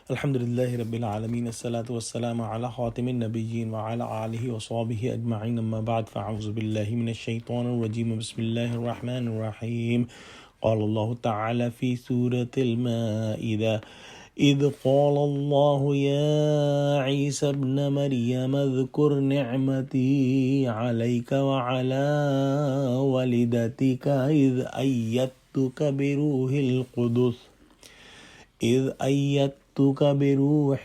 Alhamdulillahi Rabbil Alameen. As-salatu was-salamu ala khatimin nabiyyin wa ala alihi wa sahbihi ajma'in. Amma ba'd, fa'awzu billahi minash shaitanir rajim. Bismillahir rahmanir rahim. قال الله تعالى في سورة المائدة إذ قال الله يا عيسى ابن مريم اذكر نعمتي عليك وعلى والدتك إذ أيدتك بروح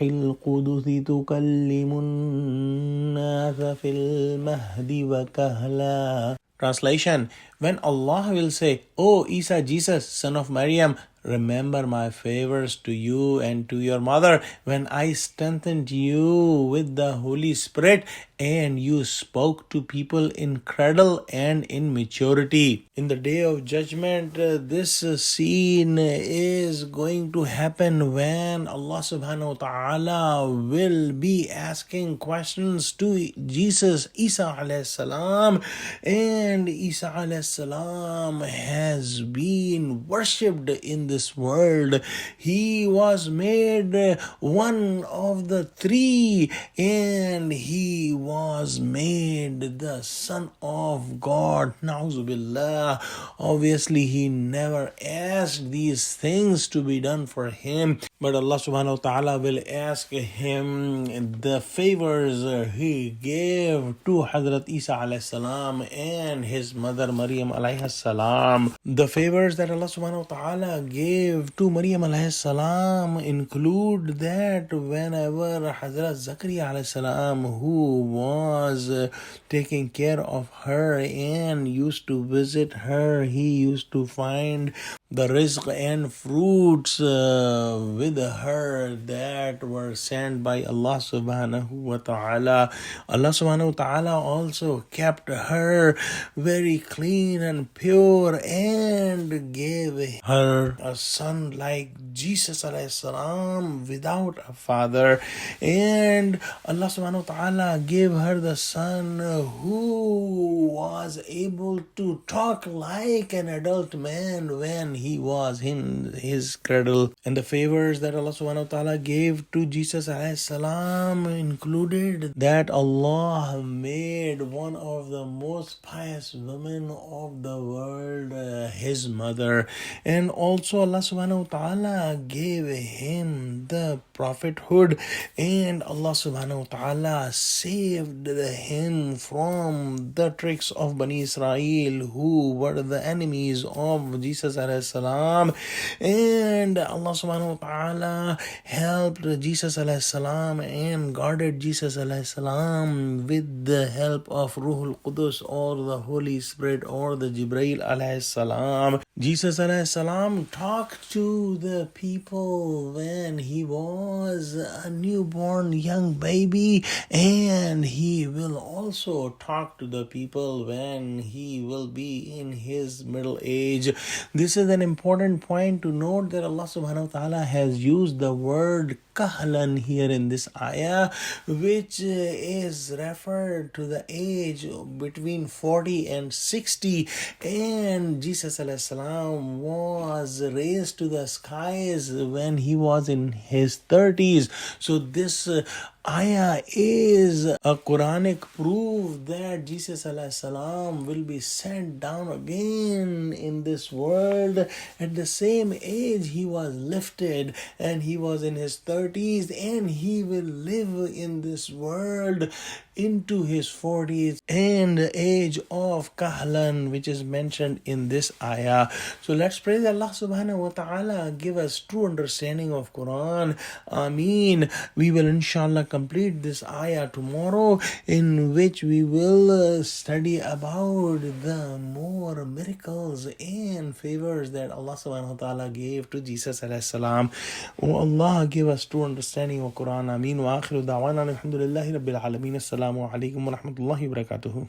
القدس تكلم الناس في المهد وكهلا. Translation: When Allah will say, "O Isa, Jesus, son of Maryam, remember my favors to you and to your mother when I strengthened you with the Holy Spirit and you spoke to people in cradle and in maturity." In the day of judgment, this scene is going to happen when Allah subhanahu wa ta'ala will be asking questions to Jesus, Isa alayhi salam, and Isa alayhi salam has been worshipped in this world. He was made one of the three, and he was made the son of God. Na'uzubillah. Obviously, he never asked these things to be done for him, but Allah subhanahu wa ta'ala will ask him the favors he gave to Hazrat Isa alayhi salam and his mother Maryam alayhi salam. The favors that Allah subhanahu wa ta'ala gave to Maryam alayhi salam include that whenever Hazrat Zakaria alayhi salam, who was taking care of her and used to visit her, he used to find the rizq and fruits with her that were sent by Allah subhanahu wa ta'ala. Allah subhanahu wa ta'ala also kept her very clean and pure and gave her a son like Jesus alayhi salam without a father. And Allah subhanahu wa ta'ala gave her the son who was able to talk like an adult man when he was in his cradle. And the favors that Allah subhanahu wa ta'ala gave to Jesus alayhi salam included that Allah made one of the most pious women of the world his mother. And also Allah subhanahu wa ta'ala gave him the prophethood, and Allah subhanahu wa ta'ala saved him from the tricks of Bani Israel, who were the enemies of Jesus alayhi salam. And Allah subhanahu wa ta'ala helped Jesus alayhi salam and guarded Jesus alayhi salam with the help of Ruhul Qudus, or the Holy Spirit, or the Jibreel alayhi salam. Jesus alayhi salam talked to the people when he was a newborn young baby, and he will also talk to the people when he will be in his middle age. This is an important point to note, that Allah subhanahu wa ta'ala has used the word kahlan here in this ayah, which is referred to the age between 40 and 60, and Jesus alayhi salam was raised to the skies when he was in his 30s. So this ayah is a Quranic proof that Jesus alayhi salam will be sent down again in this world at the same age he was lifted, and he was in his 30s, and he will live in this world into his 40s and the age of kahlan, which is mentioned in this ayah. So let's pray that Allah subhanahu wa ta'ala give us true understanding of Quran. Ameen. We will inshallah complete this ayah tomorrow, in which we will study about the more miracles and favors that Allah subhanahu wa ta'ala gave to Jesus alayhi salam. Oh Allah, give us true understanding of Quran. Ameen. Wa akhiru da'wana alhamdulillahi rabbil alameen. Assalamu alaikum wa rahmatullahi wa barakatuhu.